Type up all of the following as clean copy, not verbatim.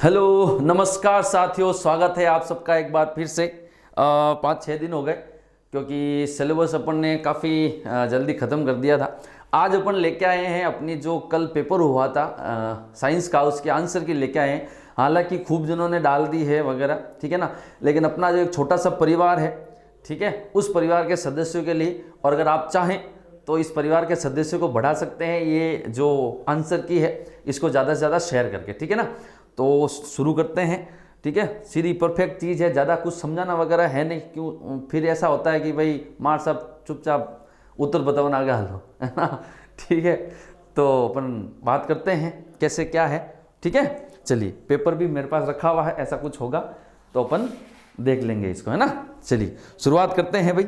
Hello नमस्कार साथियों, स्वागत है आप सबका एक बार फिर से। 5-6 दिन हो गए क्योंकि सिलेबस अपन ने काफ़ी जल्दी ख़त्म कर दिया था। आज अपन लेके आए हैं अपनी जो कल पेपर हुआ था साइंस का, उसके आंसर की लेके आए हैं। हालांकि खूब जनों ने डाल दी है वगैरह, ठीक है ना, लेकिन अपना जो एक छोटा सा परिवार है, ठीक है, उस परिवार के सदस्यों के लिए, और अगर आप चाहें तो इस परिवार के सदस्यों को बढ़ा सकते हैं ये जो आंसर की है इसको ज़्यादा से ज़्यादा शेयर करके, ठीक है ना। तो शुरू करते हैं, ठीक है। सीधी परफेक्ट चीज़ है, ज़्यादा कुछ समझाना वगैरह है नहीं, क्यों फिर ऐसा होता है कि भाई मार साहब चुपचाप उत्तर बताओ ना, आगे हलो, है ना, ठीक है। तो अपन बात करते हैं कैसे क्या है, ठीक है। चलिए, पेपर भी मेरे पास रखा हुआ है, ऐसा कुछ होगा तो अपन देख लेंगे इसको, है ना। चलिए शुरुआत करते हैं भाई।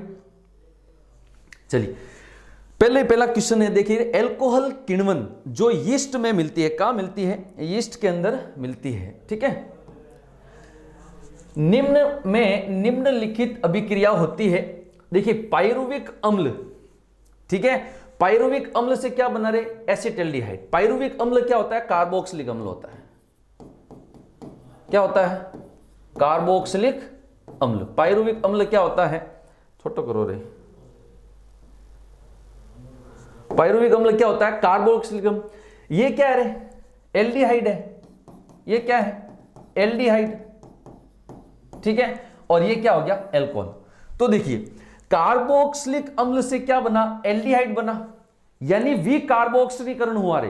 चलिए पहला क्वेश्चन है, देखिए, एल्कोहल किण्वन जो यीस्ट में मिलती है, कहां मिलती है? यीस्ट के अंदर मिलती है, ठीक है। निम्नलिखित अभिक्रिया होती है। देखिए पाइरुविक अम्ल, ठीक है, पाइरुविक अम्ल से क्या बना रहे? एसिटाल्डिहाइड। पाइरुविक अम्ल क्या होता है? कार्बोक्सिलिक अम्ल होता है। क्या होता है? कार्बोक्सिलिक अम्ल। पाइरुविक अम्ल क्या होता है? छोटो करो रे। पाइरुविक अम्ल क्या होता है? कार्बोक्सिलिक अम्ल। ये क्या है रे? एल्डिहाइड है। ये क्या है? एल्डिहाइड, ठीक है। और ये क्या हो गया? एल्कोहल। तो देखिए कार्बोक्सिलिक अम्ल से क्या बना? एल्डिहाइड बना, यानी विकार्बोक्सिलीकरण हुआ रे।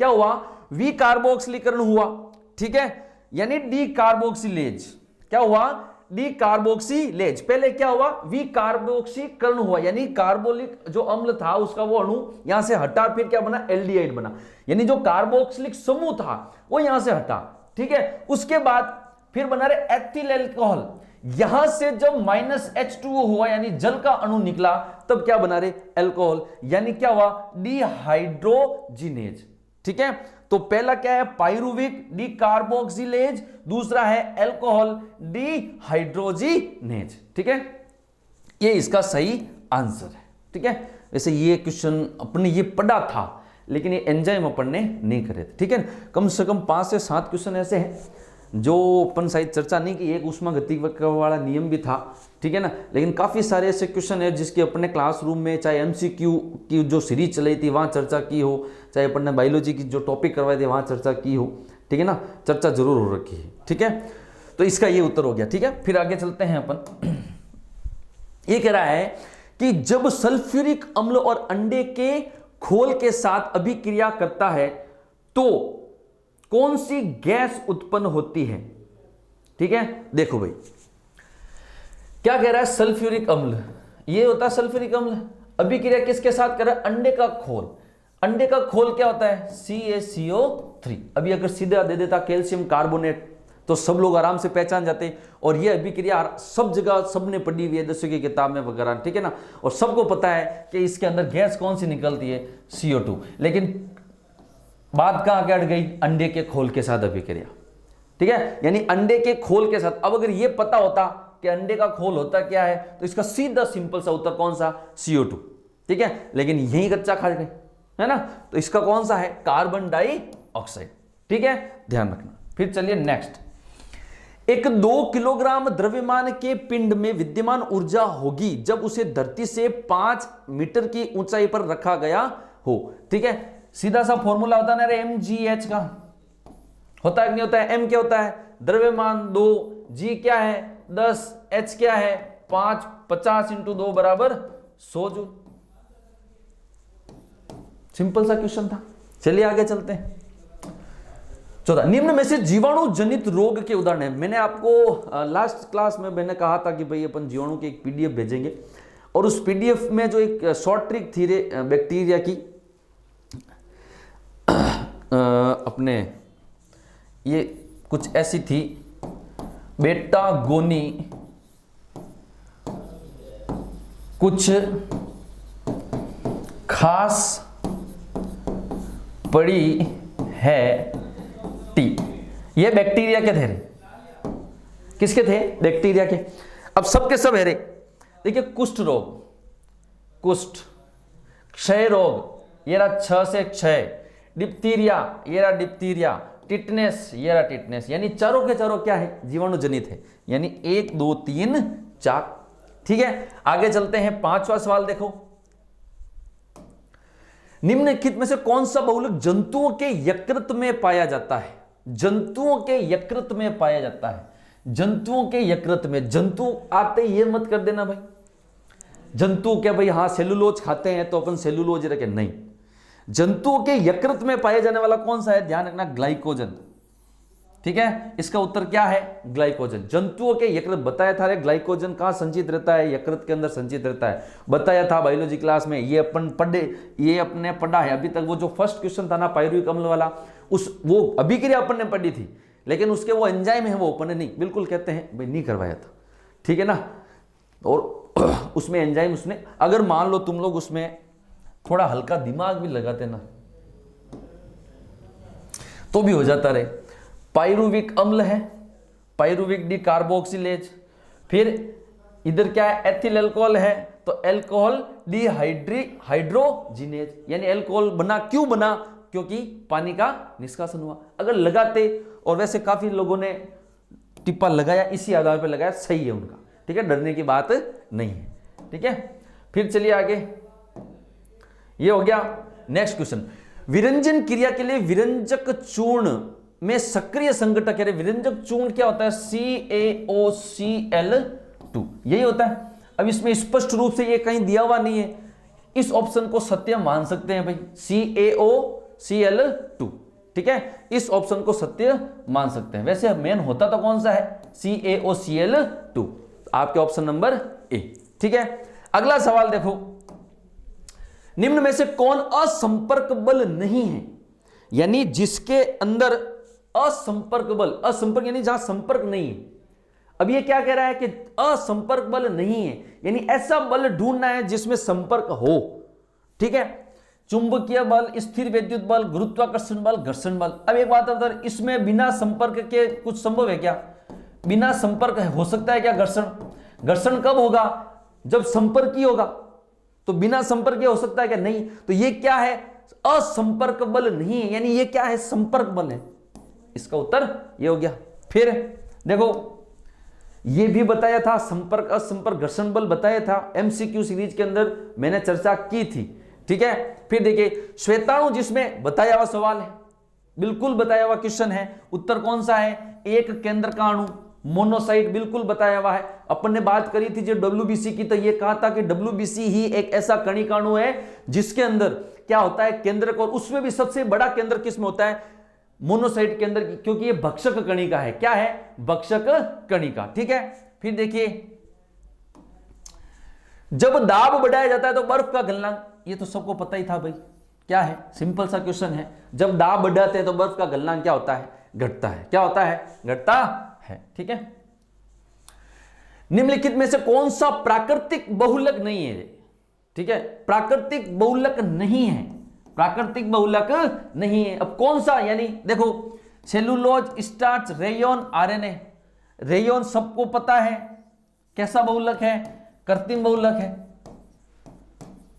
क्या हुआ? विकार्बोक्सिलीकरण हुआ, ठीक है, यानी डी कार्बोक्सिलेज। क्या हुआ? D carboxylase. पहले क्या हुआ? विकार्बोक्सीकरण हुआ, यानी कार्बोलिक जो अम्ल था उसका वो अणु यहां से हटा, फिर क्या बना? एल्डिहाइड बना, यानी जो कार्बोक्सिलिक समूह था वो यहां से हटा, ठीक है। उसके बाद फिर बना रहे एथिल अल्कोहल। यहां से जब -H2O हुआ, यानी जल का अणु निकला, तब क्या बना रहे? अल्कोहल, यानी क्या हुआ? डिहाइड्रोजिनेज, ठीक है। तो पहला क्या है? पाइरुविक डिकार्बोक्सिलेज, दूसरा है अल्कोहल डिहाइड्रोजिनेज, ठीक है। ये इसका सही आंसर है, ठीक है। वैसे ये क्वेश्चन अपने ये पढ़ा था, लेकिन ये एंजाइम अपन ने नहीं करे थे, ठीक है। कम से कम 5 से 7 क्वेश्चन ऐसे हैं जो अपन शायद चर्चा नहीं की। एक ऊष्मागतिकी वाला नियम भी था, ठीक है ना, लेकिन काफ़ी सारे ऐसे क्वेश्चन है जिसके अपने क्लासरूम में, चाहे MCQ की जो सीरीज चली थी वहाँ चर्चा की हो, चाहे अपन ने बायोलॉजी की जो टॉपिक करवाए थे वहाँ चर्चा की हो, ठीक है ना, चर्चा जरूर हो रखी है, ठीक है। तो इसका ये उत्तर हो गया, ठीक है। फिर आगे चलते हैं अपन। ये कह रहा है कि जब सल्फ्यूरिक अम्ल और अंडे के खोल के साथ अभिक्रिया करता है तो कौन सी गैस उत्पन्न होती है, ठीक है। देखो भाई क्या कह रहा है? सल्फ्यूरिक अम्ल, ये होता है सल्फ्यूरिक अम्ल। अभिक्रिया किसके साथ कर रहा है? अंडे का खोल। अंडे का खोल क्या होता है? CaCO3। अभी अगर सीधा दे देता कैल्शियम कार्बोनेट तो सब लोग आराम से पहचान जाते, और ये अभिक्रिया सब जगह सबने पढ़ी हुई है 10वीं की किताब में वगैरह, ठीक है ना, और सबको पता है कि इसके अंदर गैस कौन सी निकलती है? CO2। लेकिन बात कहां अट गई? अंडे के खोल के साथ अभिक्रिया, ठीक है, यानी अंडे के खोल के साथ। अब अगर ये पता होता कि अंडे का खोल होता क्या है तो इसका सीधा सिंपल सा उत्तर कौन सा? CO2, ठीक है। लेकिन यही कच्चा खा गए, है ना, तो इसका कौन सा है? कार्बन डाइऑक्साइड, ठीक है, ध्यान रखना। फिर चलिए नेक्स्ट। एक 2 किलोग्राम द्रव्यमान के पिंड में विद्यमान ऊर्जा होगी जब उसे धरती से 5 मीटर की ऊंचाई पर रखा गया हो, ठीक है। सीधा सा फॉर्मूला होता है ना mgh का, होता है कि नहीं होता है? m क्या होता है? द्रव्यमान 2, g क्या है? 10, h क्या है? 5, 50 × 2 बराबर 100 जूल। सिंपल सा क्वेश्चन था। चलिए आगे चलते हैं। 14, निम्न में से जीवाणु जनित रोग के उदाहरण है। मैंने आपको लास्ट क्लास में मैंने कहा था कि भाई अपन जीवाणु की एक PDF भेजेंगे, और उस PDF में जो एक शॉर्ट ट्रिक थी रे बैक्टीरिया की, अपने ये कुछ ऐसी थी, बेटा गोनी कुछ खास पड़ी है टी। ये बैक्टीरिया के थे रे, किसके थे? बैक्टीरिया के। अब सबके सब है रे। देखिए कुष्ठ रोग, कुष्ठ, क्षय रोग, ये रहा 6 से क्षय, डिप्थीरिया, ये रहा डिप्थीरिया, टिटनेस, ये रहा टिटनेस, यानी चारों के चारों क्या है, जीवाणु जनित है, यानी 1 2 3 4। ठीक है, आगे चलते हैं, 5वां सवाल देखो, निम्नलिखित में से कौन सा बहुलक जंतुओं के यकृत में पाया जाता है? जंतुओं के यकृत में पाया जाता है, जंतुओं के यकृत में। जंतु आते ये मत कर देना भाई, जंतु क्या भाई, हाँ सेलुलोज खाते हैं तो अपन सेलुलोज रखे, नहीं। जंतुओं के यकृत में पाया जाने वाला कौन सा है, ध्यान रखना, ग्लाइकोजन। ठीक है, इसका उत्तर क्या है, ग्लाइकोजन। जंतुओं के यकृत, बताया था रे ग्लाइकोजन कहां संचित रहता है, यकृत के अंदर संचित रहता है, बताया था बायोलॉजी क्लास में, ये अपन पढ़े, ये अपने पढ़ा है अभी तक। वो जो फर्स्ट क्वेश्चन था ना पायरुविक अम्ल वाला, वो अभिक्रिया अपन ने पढ़ी थी, लेकिन उसके वो एंजाइम है वो अपन ने नहीं, बिल्कुल कहते हैं भाई नहीं करवाया था, ठीक है ना। और उसमें एंजाइम, उसने अगर मान लो तुम लोग उसमें थोड़ा हल्का दिमाग भी लगाते ना तो भी हो जाता रे। पायरुविक अम्ल है, पायरुविक डी कार्बोक्सिलेज, फिर इधर क्या है, एथिल अल्कोहल है, तो अल्कोहल डी हाइड्रोजिनेज, यानी अल्कोहल बना, क्यों बना, क्योंकि पानी का निष्कासन हुआ। अगर लगाते, और वैसे काफी लोगों ने टिप्पा लगाया, इसी आधार पर लगाया, सही है उनका, ठीक है, डरने की बात नहीं है, ठीक है। फिर चलिए आगे, ये हो गया। नेक्स्ट क्वेश्चन, विरंजन क्रिया के लिए विरंजक चूर्ण में सक्रिय संघटक है। विरंजक चूर्ण क्या होता है, CaOCl2, यही होता है। अब इसमें स्पष्ट रूप से ये कहीं दिया हुआ नहीं है, इस ऑप्शन को सत्य मान सकते हैं भाई, CaOCl2, ठीक है, इस ऑप्शन को सत्य मान सकते हैं। वैसे मेन होता तो कौन सा है, CaOCl2, आपके ऑप्शन नंबर ए, ठीक है। अगला सवाल देखो, निम्न में से कौन असंपर्क बल नहीं है, यानी जिसके अंदर असंपर्क बल, असंपर्क यानी जहां संपर्क नहीं है। अब ये क्या कह रहा है कि असंपर्क बल नहीं है, यानी ऐसा बल ढूंढना है जिसमें संपर्क हो, ठीक है। चुंबकीय बल, स्थिर विद्युत बल, गुरुत्वाकर्षण बल, घर्षण बल। अब एक बात बता, इसमें बिना संपर्क के कुछ संभव है क्या, बिना संपर्क हो सकता है क्या घर्षण? घर्षण कब होगा, जब संपर्क ही होगा, तो बिना संपर्क हो सकता है क्या, नहीं। तो ये क्या है, असंपर्क बल नहीं है, यानी ये क्या है, संपर्क बल है। इसका उत्तर ये हो गया। फिर देखो, ये भी बताया था, संपर्क असंपर्क घर्षण बल बताया था, एमसीक्यू सीरीज के अंदर मैंने चर्चा की थी, ठीक है। फिर देखिए, श्वेताणु जिसमें बताया हुआ सवाल है, बिल्कुल बताया हुआ क्वेश्चन है, उत्तर कौन सा है, एक केंद्र का अणु, मोनोसाइट, बिल्कुल बताया हुआ है। अपन ने बात करी थी जो WBC की, तो ये कहा था कि WBC ही एक ऐसा कणिका अणु है जिसके अंदर क्या होता है, केंद्रक, और उसमें भी सबसे बड़ा केंद्र किसमें होता है, मोनोसाइट के अंदर, क्योंकि ये भक्षक कणिका है। क्या है, भक्षक कणिका, ठीक है। फिर देखिए, जब दाब बढ़ाया जाता है तो बर्फ का गलनांक, ये तो सबको पता ही था भाई, क्या है, सिंपल सा क्वेश्चन है। जब दाब बढ़ाते हैं तो बर्फ का गलनांक क्या होता है, घटता है। क्या होता है, घटता है, ठीक है। निम्नलिखित में से कौन सा प्राकृतिक बहुलक नहीं है, ठीक है, प्राकृतिक बहुलक नहीं है, प्राकृतिक बहुलक नहीं है। अब कौन सा, यानी देखो, cellulose, starch, rayon, RNA. Rayon सबको पता है कैसा बहुलक है, कृत्रिम बहुलक है।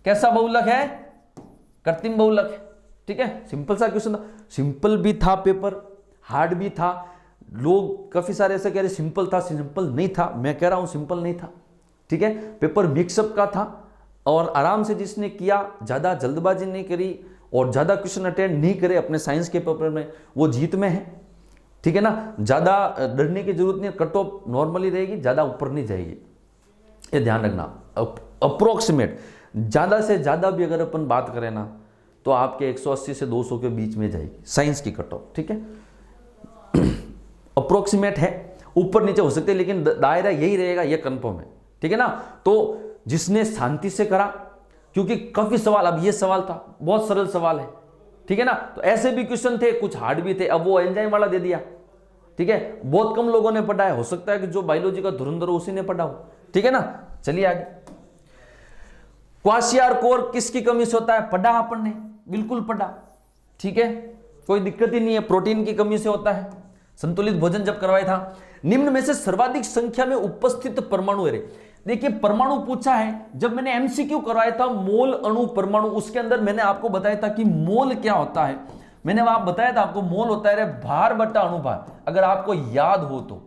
कैसा बहुलक है, कृत्रिम बहुलक है, ठीक है। सिंपल सा क्वेश्चन था, सिंपल भी था पेपर, हार्ड भी था। लोग काफी सारे ऐसे कह रहे सिंपल था, सिंपल नहीं था, मैं कह रहा हूं सिंपल नहीं था, ठीक है। पेपर मिक्सअप का था, और आराम से जिसने किया, ज्यादा जल्दबाजी नहीं करी और ज्यादा क्वेश्चन अटेंड नहीं करे अपने साइंस के पेपर में, वो जीत में है, ठीक है ना। ज्यादा डरने की जरूरत नहीं, कट ऑफ नॉर्मली रहेगी, ज्यादा ऊपर नहीं जाएगी, ये ध्यान रखना। अप्रोक्सीमेट, ज्यादा से ज्यादा भी अगर अपन बात करें ना, तो आपके 180 से 200 के बीच में जाएगी साइंस की कट ऑफ, ठीक है। अप्रोक्सीमेट है, ऊपर नीचे हो सकते हैं, लेकिन दायरा यही रहेगा, ये कंफर्म है, ठीक है ना। तो जिसने शांति से करा, क्योंकि काफी सवाल, अब ये सवाल था बहुत सरल सवाल है, ठीक है ना। तो ऐसे भी क्वेश्चन थे, कुछ हार्ड भी थे, अब वो एंजाइम वाला दे दिया, ठीक है। बहुत कम लोगों ने पढ़ा है, हो सकता है कि जो बायोलॉजी का धुरंधर उसी ने पढ़ा हो, ठीक है ना। चलिए आगे, क्वाशियारकोर किसकी कमी से होता है, पढ़ा अपन ने, बिल्कुल पढ़ा, ठीक है, कोई दिक्कत ही नहीं है, प्रोटीन की कमी से होता है, संतुलित भोजन जब करवाया था। निम्न में से सर्वाधिक संख्या में उपस्थित परमाणु है। देखिए, परमाणु पूछा है, जब मैंने एमसीक्यू करवाया था मोल, अणु, परमाणु, उसके अंदर मैंने आपको बताया था कि मोल क्या होता है, मैंने वहां बताया था आपको, मोल होता है भार बटा अनुभार, अगर आपको याद हो तो।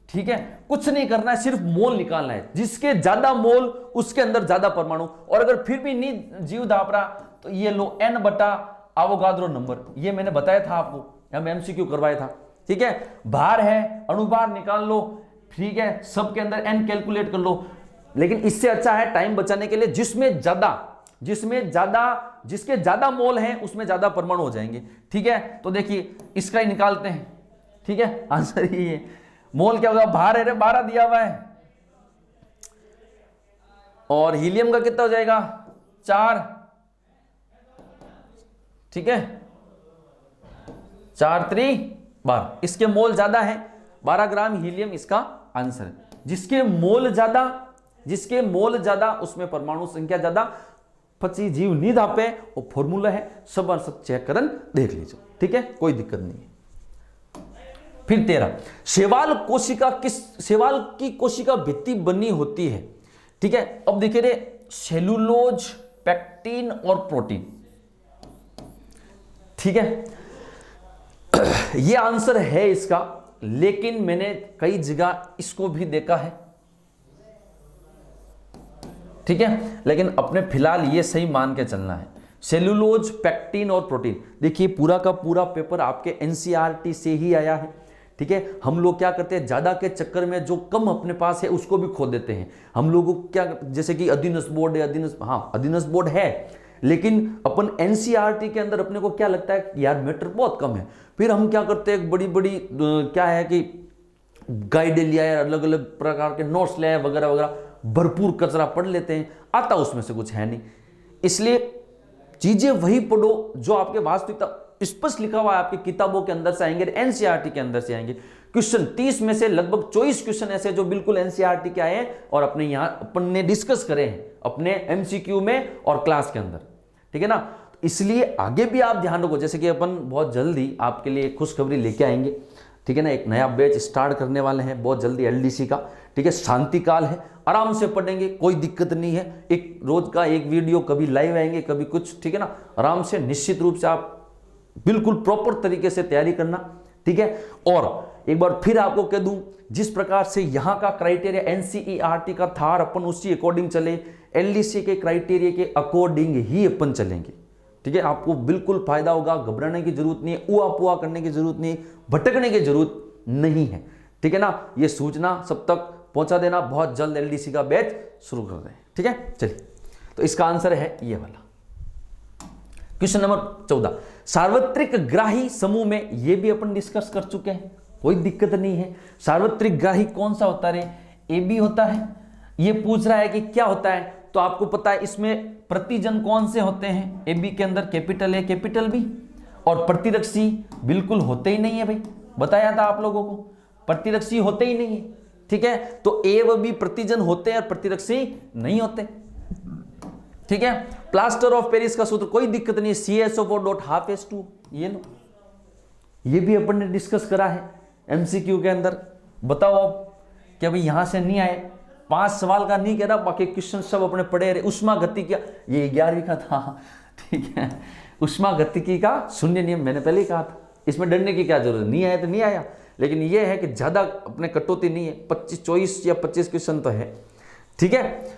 ठीक है, कुछ नहीं करना है, सिर्फ मोल निकालना है, जिसके ज्यादा मोल उसके अंदर ज्यादा परमाणु। और अगर फिर भी नहीं जीव दाप रहा तो ये लो n बटा अवोगाद्रो नंबर, ये मैंने बताया था आपको, हम एमसीक्यू करवाया था। ठीक है, भार है, अणुभार निकाल लो, ठीक है, सबके अंदर n कैलकुलेट कर लो। लेकिन इससे अच्छा है टाइम बचाने के लिए, जिसके ज्यादा मोल हैं उसमें ज्यादा परमाणु हो जाएंगे। ठीक है, तो देखिए इसका ही निकालते हैं। ठीक है, आंसर ये है, मोल क्या होगा, भार है 12 दिया हुआ है, और हीलियम का कितना हो जाएगा 4। ठीक है, 4 3 12, इसके मोल ज्यादा है, 12 ग्राम हीलियम इसका आंसर है। जिसके मोल ज्यादा उसमें परमाणु संख्या ज्यादा, 25 जीव नहीं धापे, वो फॉर्मूला है, सब चेक करन देख लीजिए। ठीक है, कोई दिक्कत नहीं है। फिर 13, शैवाल की कोशिका भित्ति बनी होती है। ठीक है, अब देखिए रे, सेलुलोज, पेक्टिन और प्रोटीन। ठीक है, ये आंसर है इसका, लेकिन मैंने कई जगह इसको भी देखा है। ठीक है, लेकिन अपने फिलहाल ये सही मान के चलना है, सेलुलोज, पेक्टिन और प्रोटीन। देखिए पूरा का पूरा पेपर आपके एनसीईआरटी से ही आया है। ठीक है, हम लोग क्या करते हैं, ज्यादा के चक्कर में जो कम अपने पास है उसको भी खो देते हैं। हम लोगों को क्या, जैसे कि अधीनस्थ बोर्ड है, अधीनस्थ बोर्ड है, लेकिन अपन एनसीईआरटी के अंदर अपने को क्या लगता है यार मैटर बहुत कम है, फिर हम क्या करते हैं, बड़ी बड़ी क्या है कि गाइड लिया है, अलग अलग प्रकार के नोट्स ले आए वगैरह वगैरह, भरपूर कचरा पढ़ लेते हैं, आता उसमें से कुछ है नहीं। इसलिए चीजें वही पढ़ो जो आपके वास्तविकता स्पष्ट लिखा हुआ है, आपकी किताबों के अंदर से आएंगे, एनसीईआरटी के अंदर से आएंगे। क्वेश्चन 30 में से लगभग 24 क्वेश्चन ऐसे जो बिल्कुल एनसीईआरटी के आए हैं और अपने यहां अपन ने डिस्कस करे हैं अपने एमसीक्यू में और क्लास के अंदर। ठीक है ना, इसलिए आगे भी आप ध्यान रखो, जैसे कि अपन बहुत जल्दी आपके लिए खुशखबरी लेके आएंगे। ठीक है ना, एक नया बैच स्टार्ट करने वाले हैं बहुत जल्दी एलडीसी का। ठीक है, शांति काल है, आराम से पढ़ेंगे, कोई दिक्कत नहीं है। एक रोज का एक वीडियो, कभी लाइव आएंगे कभी कुछ। ठीक है ना, आराम से निश्चित रूप से आप बिल्कुल प्रॉपर तरीके से तैयारी करना। ठीक है, और एक बार फिर आपको कह दूं, जिस प्रकार से यहां का क्राइटेरिया एनसीईआरटी का था, अपन उसी अकॉर्डिंग चले, एलडीसी के क्राइटेरिया के अकॉर्डिंग ही अपन चलेंगे। ठीक है, आपको बिल्कुल फायदा होगा, घबराने की जरूरत नहीं है, उआ पुआ करने की जरूरत नहीं है, भटकने की जरूरत नहीं है। ठीक है ना, ये सूचना सब तक पहुंचा देना, बहुत जल्द एलडीसी का बैच शुरू कर रहे हैं। ठीक है, चलिए, तो इसका आंसर है ये वाला। क्वेश्चन नंबर 14, सार्वत्रिक ग्राही समूह में, ये भी अपन डिस्कस कर चुके हैं, कोई दिक्कत नहीं है। सार्वत्रिक ग्राही कौन सा होता है, ए बी होता है। ये पूछ रहा है कि क्या होता है, तो आपको पता है इसमें प्रतिजन कौन से होते हैं, ए बी के अंदर कैपिटल ए कैपिटल बी, और प्रतिरक्षी बिल्कुल होते ही नहीं है भाई, बताया था आप लोगों को, प्रतिरक्षी होते ही नहीं है। ठीक है, तो ए व बी प्रतिजन होते हैं और प्रतिरक्षी नहीं होते। ठीक है, प्लास्टर ऑफ पेरिस का सूत्र कोई दिक्कत नहीं, CaSO4.12H2, ये लो, ये भी अपन ने डिस्कस करा है एमसीक्यू के अंदर। बताओ अब क्या भाई यहां से नहीं आए, 5 सवाल का नहीं कह रहा, बाकी क्वेश्चन सब अपने पढ़े रहे। उष्मा गतिकी, ये 11वीं का था। ठीक है, उष्मा गतिकी का शून्य नियम मैंने पहले ही कहा था, इसमें डरने की क्या जरूरत, नहीं आया तो नहीं आया, लेकिन ये है कि ज्यादा अपने कटौती नहीं है, 24 या 25 क्वेश्चन तो है। ठीक है,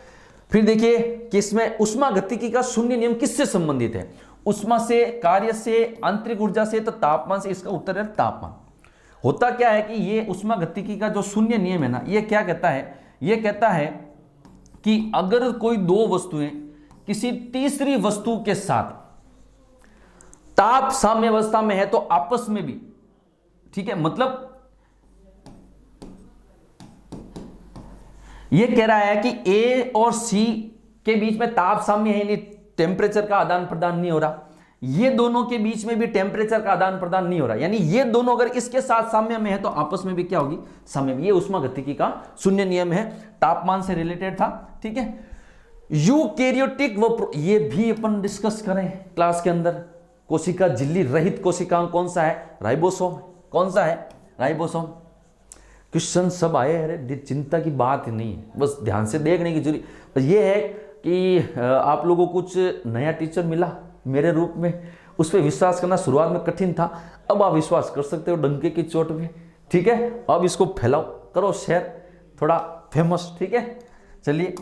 फिर देखिए कि इसमें उष्मा गतिकी का शून्य नियम किससे संबंधित है, उष्मा से, कार्य से, आंतरिक ऊर्जा से, तो तापमान से। इसका उत्तर है तापमान। होता क्या है कि ये उष्मा गतिकी का जो शून्य नियम है ना, ये क्या कहता है, ये कहता है कि अगर कोई दो वस्तुएं किसी तीसरी वस्तु के साथ ताप साम्यावस्था में है तो आपस में भी, ठीक है, मतलब ये कह रहा है कि ए और सी के बीच में ताप साम्य है, यानी टेम्परेचर का आदान प्रदान नहीं हो रहा, ये दोनों के बीच में भी टेम्परेचर का आदान प्रदान नहीं हो रहा, यानी ये दोनों अगर इसके साथ साम्य में है तो आपस में भी क्या होगी, साम्य में। ये उष्मागतिकी का शून्य नियम है, तापमान से रिलेटेड था। ठीक है, यूकैरियोटिक व ये भी अपन डिस्कस करें क्लास के अंदर। कोशिका झिल्ली रहित कोशिकांग कौन सा है, राइबोसोम। कौन सा है, राइबोसोम। क्वेश्चन सब आए, अरे चिंता की बात ही नहीं है, बस ध्यान से देखने की जरूरी। बस ये है कि आप लोगों को कुछ नया टीचर मिला मेरे रूप में, उस पर विश्वास करना शुरुआत में कठिन था, अब आप विश्वास कर सकते हो डंके की चोट में, ठीक है। अब इसको फैलाओ, करो शेयर, थोड़ा फेमस, ठीक है। चलिए,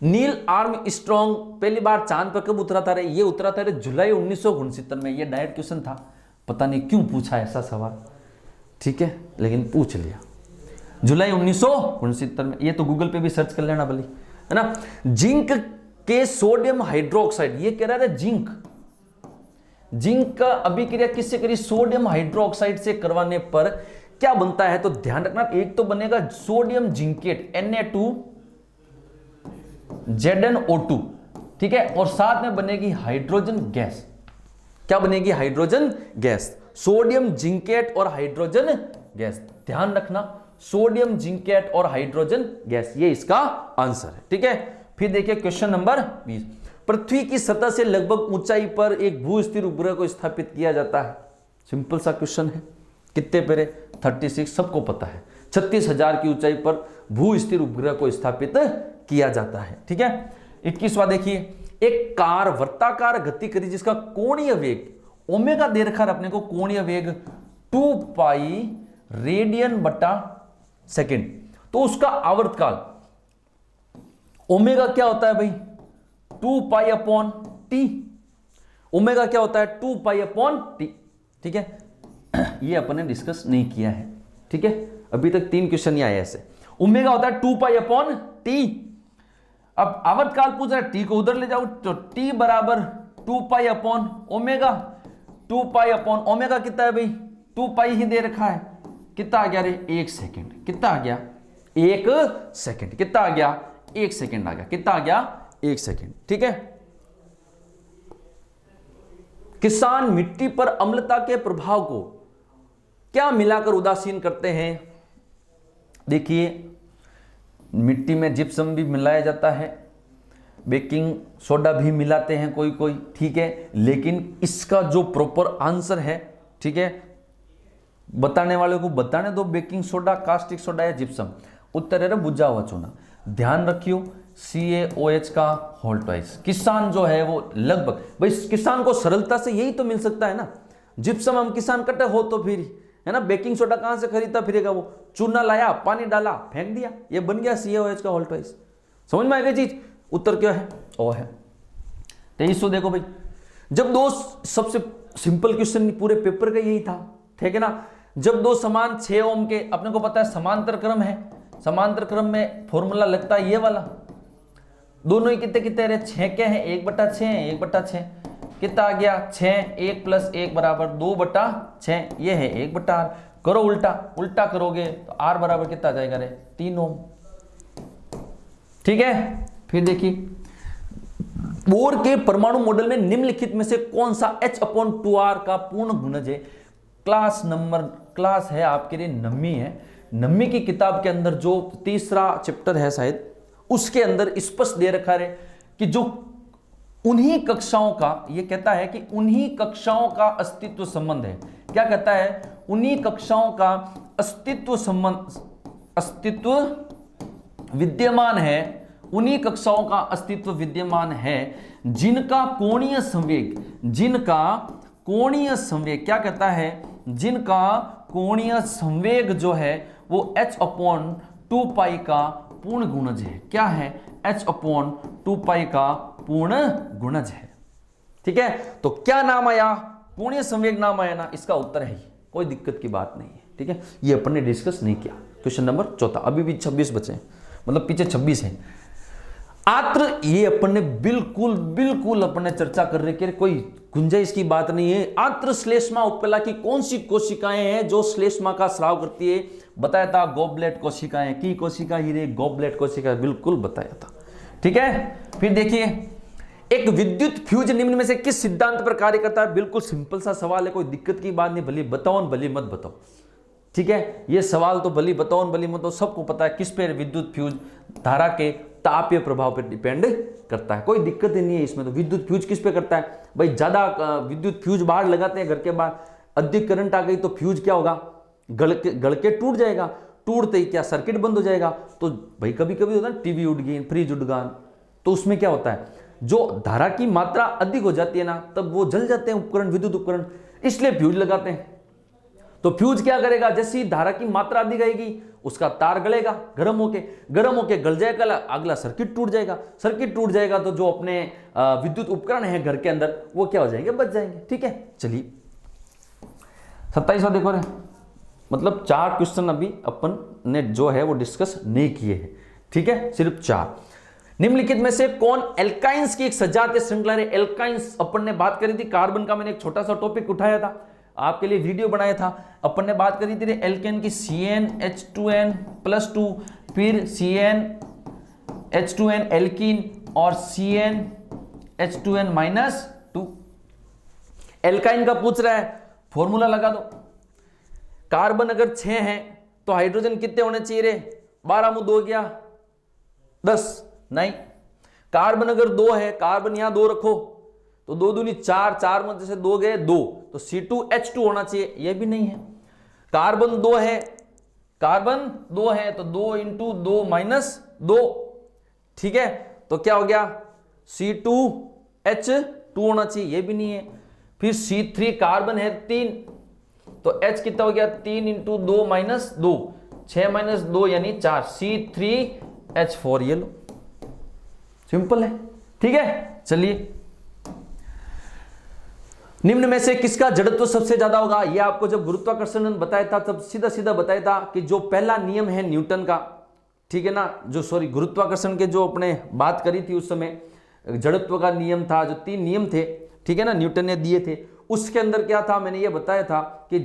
नील आर्मस्ट्रॉन्ग पहली बार चांद पर कब उतरा था रे? ये उतरा था रे जुलाई 1969 में। ये डायरेक्ट क्वेश्चन था, पता नहीं क्यों पूछा ऐसा सवाल, ठीक है, लेकिन पूछ लिया। जुलाई 1969 में। ये तो गूगल पे भी सर्च कर लेना भले, है ना। जिंक के सोडियम हाइड्रोक्साइड, ये कह रहा है जिंक, जिंक का अभिक्रिया किससे करी? सोडियम हाइड्रोक्साइड से करवाने पर क्या बनता है? तो ध्यान रखना, एक तो बनेगा सोडियम जिंकेट Na2ZnO2, ठीक है, और साथ में बनेगी हाइड्रोजन गैस। क्या बनेगी? Hydrogen gas. सोडियम जिंकेट और हाइड्रोजन गैस, ध्यान रखना, सोडियम जिंकेट और हाइड्रोजन गैस, ये इसका आंसर है, ठीक है। फिर देखिए क्वेश्चन नंबर 20, पृथ्वी की सतह से लगभग ऊंचाई पर एक भू स्थिर उपग्रह को स्थापित किया जाता है। सिंपल सा क्वेश्चन है, कितने पे? 36, सबको पता है। 36,000 की ऊंचाई पर भू स्थिर उपग्रह को स्थापित किया जाता है, ठीक है। 21वां देखिए, एक कार वृत्ताकार गति करी जिसका कोणीय वेग ओमेगा दे रखा है अपने को, कोणीय वेग 2 पाई रेडियन बटा सेकेंड, तो उसका आवर्तकाल ओमेगा क्या होता है भाई? 2 पाई अपॉन टी। ओमेगा क्या होता है? 2 पाई अपॉन टी, ठीक है। ये अपन ने डिस्कस नहीं किया है, ठीक है, अभी तक 3 क्वेश्चन ही आए ऐसे। ओमेगा होता है 2 पाई अपॉन टी। अब आवर्तकाल पूछ रहा है, टी को उधर ले जाओ, तो टी बराबर 2 pi upon omega. 2 pi upon omega कितना है भाई? 2 पाई ही दे रखा है। कितना आ गया रे? 1 सेकेंड। कितना आ गया? 1 सेकेंड। कितना आ गया? 1 सेकेंड आ गया। कितना आ गया? 1 सेकेंड, ठीक है। किसान मिट्टी पर अम्लता के प्रभाव को क्या मिलाकर उदासीन करते हैं? देखिए, मिट्टी में जिप्सम भी मिलाया जाता है, बेकिंग सोडा भी मिलाते हैं कोई कोई, ठीक है, लेकिन इसका जो प्रॉपर आंसर है, ठीक है, बताने वाले को बताने दो, बेकिंग सोडा, कास्टिक सोडा या जिप्सम। उत्तर है बुझा हुआ चूना। ध्यान रखियो, CaOH का होल ट्वाइस। किसान जो है वो लगभग, भाई किसान को सरलता से यही तो मिल सकता है ना, जिप्सम हम किसान कटे हो तो फिर, है ना, बेकिंग सोडा कहां से खरीदता फिरेगा वो? चूना लाया, पानी डाला, फेंक दिया, ये बन गया CaOH का होल ट्वाइस। समझ में आएगा चीज? उत्तर क्या है? ओ है 2300। देखो भाई, जब दो, सबसे सिंपल क्वेश्चन पूरे पेपर का यही था, ठीक है ना। जब दो समान 6 ओम के, अपने को पता है समांतर क्रम है, समांतर क्रम में फॉर्मूला लगता है ये वाला, दोनों ही कितने कितने रहे? 6 के हैं, 1/6 है, 1/6 कितना आ गया? 6, 1 + 1 बराबर 2/6, ये है 1/8। करो उल्टा, उल्टा करोगे तो R बराबर कितना आ जाएगा रे? 3 ओम, ठीक है। फिर देखिए, बोर के परमाणु मॉडल में निम्नलिखित में से कौन सा H/2R का पूर्ण गुणज है? क्लास है आपके लिए नवमीं है, नवमीं की किताब के अंदर जो 3रा चैप्टर है शायद, उसके अंदर स्पष्ट दे रखा है कि जो उन्हीं कक्षाओं का, ये कहता है कि उन्हीं कक्षाओं का अस्तित्व संबंध है। क्या कहता है? उन्हीं कक्षाओं का अस्तित्व संबंध, अस्तित्व विद्यमान है, उन्हीं कक्षाओं का अस्तित्व विद्यमान है जिनका कोणीय संवेग, जिनका कोणीय संवेग, क्या कहता है? जिनका कोणीय संवेग जो है वो H/2 पाई का पूर्ण गुणज है। क्या है? H/2 पाई का पूर्ण गुणज है, ठीक है। तो क्या नाम आया? कोणीय संवेग नाम आया ना, इसका उत्तर है, कोई दिक्कत की बात नहीं है, ठीक है। ये अपन ने डिस्कस नहीं किया। क्वेश्चन नंबर 4, अभी भी 26 बचे हैं, मतलब पीछे 26 हैं। आत्र, ये अपन ने बिल्कुल अपन ने चर्चा कर रही है, कोई गुंजाइश की बात नहीं है। आत्र श्लेष्मा उपकला की कौन सी कोशिकाएं हैं जो श्लेष्मा का स्राव करती है? बताया था गोबलेट कोशिकाएं, की कोशिका ही रे गोबलेट कोशिका, बिल्कुल बताया था, ठीक है। फिर देखिए, एक विद्युत फ्यूज निम्न में से किस सिद्धांत पर कार्य करता है? बिल्कुल सिंपल सा सवाल है, कोई दिक्कत की बात नहीं, भली बताओ भली मत बताओ, ठीक है। ये सवाल तो भली बताओ भली मत बताओ, सबको पता है किस पे विद्युत फ्यूज धारा के तापीय प्रभाव पर डिपेंड करता है, कोई दिक्कत ही नहीं है इसमें। तो विद्युत फ्यूज किस पे करता है भाई? ज्यादा विद्युत फ्यूज बाहर लगाते हैं घर के बाहर, अधिक करंट आ गई तो फ्यूज क्या होगा? गड़ के टूट जाएगा, टूटते ही क्या सर्किट बंद हो जाएगा। तो भाई कभी कभी होता है टीवी उड़ गई, फ्रिज उड़ गया, तो उसमें क्या होता है? जो धारा की मात्रा अधिक हो जाती है ना, तब वो जल जाते हैं उपकरण, विद्युत उपकरण, इसलिए फ्यूज लगाते हैं। तो फ्यूज क्या करेगा, जैसी धारा की मात्रा अधिक आएगी उसका तार गलेगा, गर्म होके गल जाएगा, अगला सर्किट टूट जाएगा तो जो अपने विद्युत उपकरण है घर के अंदर वो क्या हो जाएंगे, बच जाएंगे। ठीक है, चलिए 27वां देखो रे, मतलब 4 क्वेश्चन अभी अपन ने जो है वो डिस्कस नहीं किए हैं। ठीक है, सिर्फ 4। निम्नलिखित में से कौन एल्काइंस की एक सजातीय श्रृंखला है? एल्काइंस अपन ने बात करी थी, कार्बन का मैंने एक छोटा सा टॉपिक उठाया था, आपके लिए वीडियो बनाया था। अपन ने बात करी थी एल्केन की CnH2n+2, फिर CnH2n एल्कीन और CnH2n-2। एल्काइन का पूछ रहा है, फॉर्मूला लगा दो। कार्बन अगर 6 है तो हाइड्रोजन कितने होने चाहिए रे? 12 मुंह 2 गया 10, नहीं। कार्बन अगर 2 है, कार्बन यहां 2 रखो तो 2 दूनी 4, 4 में जैसे 2 गए 2, तो C2H2 होना चाहिए, यह भी नहीं है। कार्बन 2 है, तो 2 × 2 - 2, ठीक है, तो क्या हो गया, C2H2 होना चाहिए, यह भी नहीं है। फिर C3 कार्बन है 3, तो H कितना हो गया, 3 × 2 - 2, 6 - 2 यानी 4, C3H4, ये लो, सिंपल है। ठीक है, चलिए निम्न में से किसका जड़त्व सबसे ज्यादा होगा? यह आपको जब गुरुत्वाकर्षण बताया था तब सीधा बताया था कि जो पहला नियम है न्यूटन का, ठीक है ना, गुरुत्वाकर्षण के जो अपने बात करी थी उस समय, जड़त्व का नियम था, जो 3 नियम थे, ठीक है ना, न्यूटन ने दिए थे, उसके अंदर क्या था, मैंने ये बताया था कि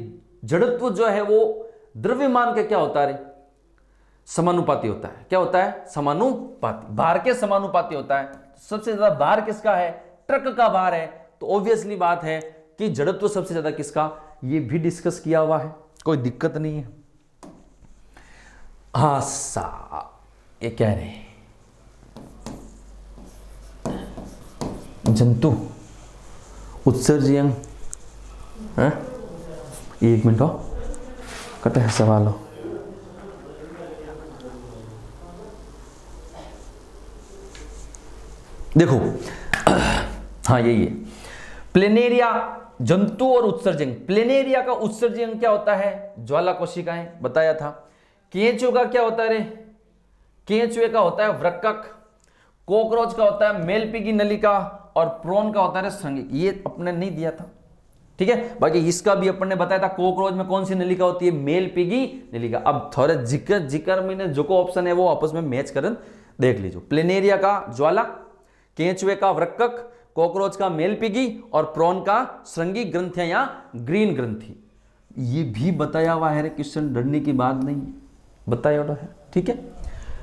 जड़त्व जो है वो द्रव्यमान के क्या होता है, समानुपाती होता है। क्या होता है? समानुपाती, भार के समानुपाती होता है। सबसे ज्यादा भार किसका है? ट्रक का भार है, तो ऑब्वियसली बात है कि जड़त्व सबसे ज्यादा किसका, ये भी डिस्कस किया हुआ है, कोई दिक्कत नहीं है। हाँ ये कह रहे हैं जंतु उत्सर्जन, एक मिनट हो, कट है सवाल हो। देखो हाँ यही है, प्लेनेरिया जंतु और उत्सर्जन। प्लेनेरिया का उत्सर्जन क्या होता है? ज्वाला कोशिकाएं, बताया था। केंचुए का क्या होता है रे? केंचुए का होता है वृक्कक। कॉकरोच का होता है मेलपीगी नलिका, और प्रोन का होता है श्रृंगिक। ये अपने नहीं दिया था, ठीक है। बाकी इसका भी अपन ने बताया था, कॉकरोच में कौन सी नलिका होती है? मेलपीगी नलिका। अब थोड़े जिक्र मैंने जो को ऑप्शन है वो आपस में मैच कर देख लीजिए। प्लेनेरिया का ज्वाला, केंचुए का वृक्कक, कॉकरोच का मेलपीगी और प्रॉन का श्रृंगी ग्रंथियां या ग्रीन ग्रंथि। ये भी बताया हुआ है, क्वेश्चन डरने की बात नहीं, बताया हुआ है, ठीक है।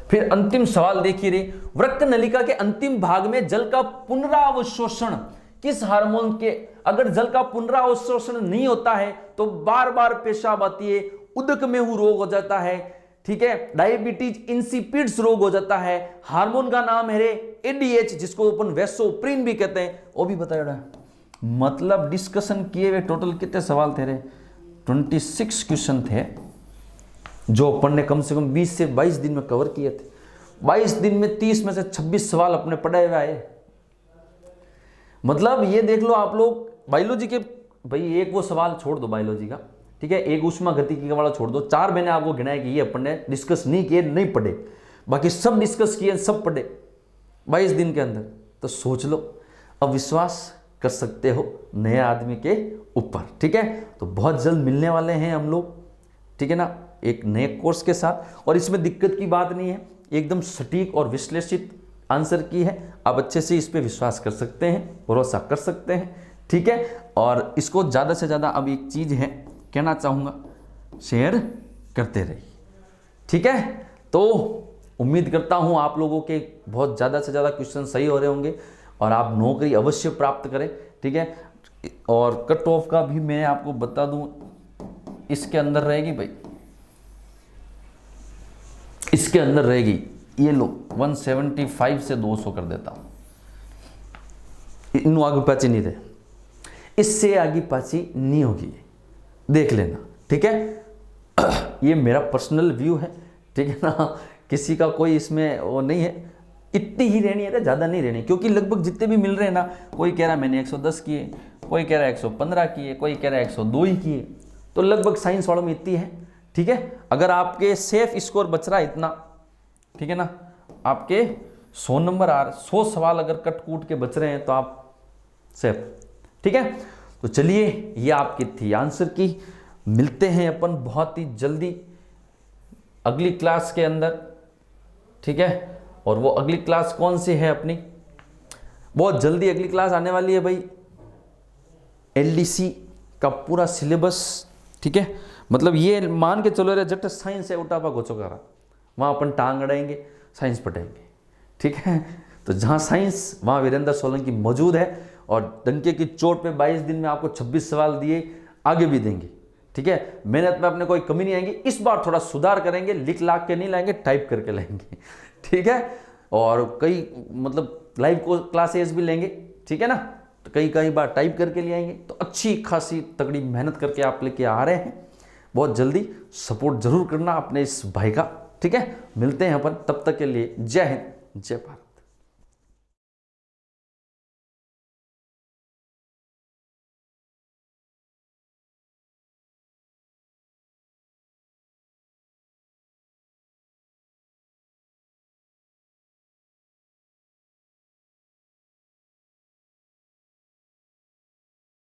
फिर अंतिम सवाल देखिए रे, वृक्क नलिका के अंतिम भाग में जल का पुनरावशोषण किस हार्मोन के, अगर जल का पुनरावशोषण नहीं होता है तो बार बार पेशाब आती है, उदक में रोग हो जाता है, ठीक है, डायबिटीज इंसिपिड्स रोग हो जाता है। हार्मोन का नाम है रे एडीएच, जिसको अपन वेसोप्रिन भी कहते हैं, वो भी बताया रहा है। मतलब डिस्कशन किए हुए टोटल कितने सवाल थे रे? 26 क्वेश्चन थे, जो अपन ने कम से कम 20 से 22 दिन में कवर किए थे। 22 दिन में 30 में से 26 सवाल अपने पढ़े हुए आए। मतलब ये देख लो आप लोग, बायोलॉजी के भाई एक वो सवाल छोड़ दो बायोलॉजी का, ठीक है, एक ऊष्मा गतिकी वाला छोड़ दो, 4 मैंने आपको गिनाया कि ये अपन ने डिस्कस नहीं किए, नहीं पढ़े, बाकी सब डिस्कस किए, सब पढ़े 22 दिन के अंदर। तो सोच लो, अब विश्वास कर सकते हो नए आदमी के ऊपर, ठीक है। तो बहुत जल्द मिलने वाले हैं हम लोग, ठीक है ना, एक नए कोर्स के साथ। और इसमें दिक्कत की बात नहीं है, एकदम सटीक और विश्लेषित आंसर की है, आप अच्छे से इस पर विश्वास कर सकते हैं, भरोसा कर सकते हैं, ठीक है। और इसको ज़्यादा से ज़्यादा, अब एक चीज़ है कहना चाहूँगा, शेयर करते रहिए, ठीक है। तो उम्मीद करता हूँ आप लोगों के बहुत ज़्यादा से ज़्यादा क्वेश्चन सही हो रहे होंगे और आप नौकरी अवश्य प्राप्त करें, ठीक है। और कट ऑफ का भी मैं आपको बता दूँ, इसके अंदर रहेगी भाई, इसके अंदर रहेगी, ये लो 175 से 200 कर देता हूँ, इन आगे पाची नहीं रहे, इससे आगे पाची नहीं होगी, देख लेना, ठीक है। ये मेरा पर्सनल व्यू है, ठीक है ना, किसी का कोई इसमें वो नहीं है, इतनी ही रहनी है, ज़्यादा नहीं रहनी, क्योंकि लगभग जितने भी मिल रहे हैं ना, कोई कह रहा है मैंने 110 किए, कोई कह रहा है 115 किए, कोई कह रहा है 102 ही किए, तो लगभग साइंस वालों में इतनी है। ठीक है, अगर आपके सेफ स्कोर बच रहा है इतना, ठीक है ना, आपके 100 नंबर आ रहे, 100 सवाल अगर कट कूट के बच रहे हैं तो आप सेफ। ठीक है, तो चलिए ये आपकी थी आंसर की। मिलते हैं अपन बहुत ही जल्दी अगली क्लास के अंदर। ठीक है, और वो अगली क्लास कौन सी है अपनी, बहुत जल्दी अगली क्लास आने वाली है भाई, एलडीसी का पूरा सिलेबस। ठीक है, मतलब ये मान के चलो रे जट साइंस है उठापा गोचोकारा, वहाँ अपन टांग अड़ाएंगे, साइंस पढ़ाएंगे। ठीक है, तो जहाँ साइंस वहाँ वीरेंद्र सोलंकी मौजूद है, और डंके की चोट पे 22 दिन में आपको 26 सवाल दिए, आगे भी देंगे। ठीक है, मेहनत में अपने कोई कमी नहीं आएगी, इस बार थोड़ा सुधार करेंगे, लिख लाख के नहीं लाएंगे, टाइप करके लाएंगे। ठीक है, और कई मतलब लाइव क्लासेस भी लेंगे। ठीक है ना, तो कई बार टाइप करके ले आएंगे, तो अच्छी खासी तगड़ी मेहनत करके आप लेके आ रहे हैं। बहुत जल्दी सपोर्ट जरूर करना अपने इस भाई का। ठीक है, मिलते हैं अपन, तब तक के लिए जय हिंद जय भारत।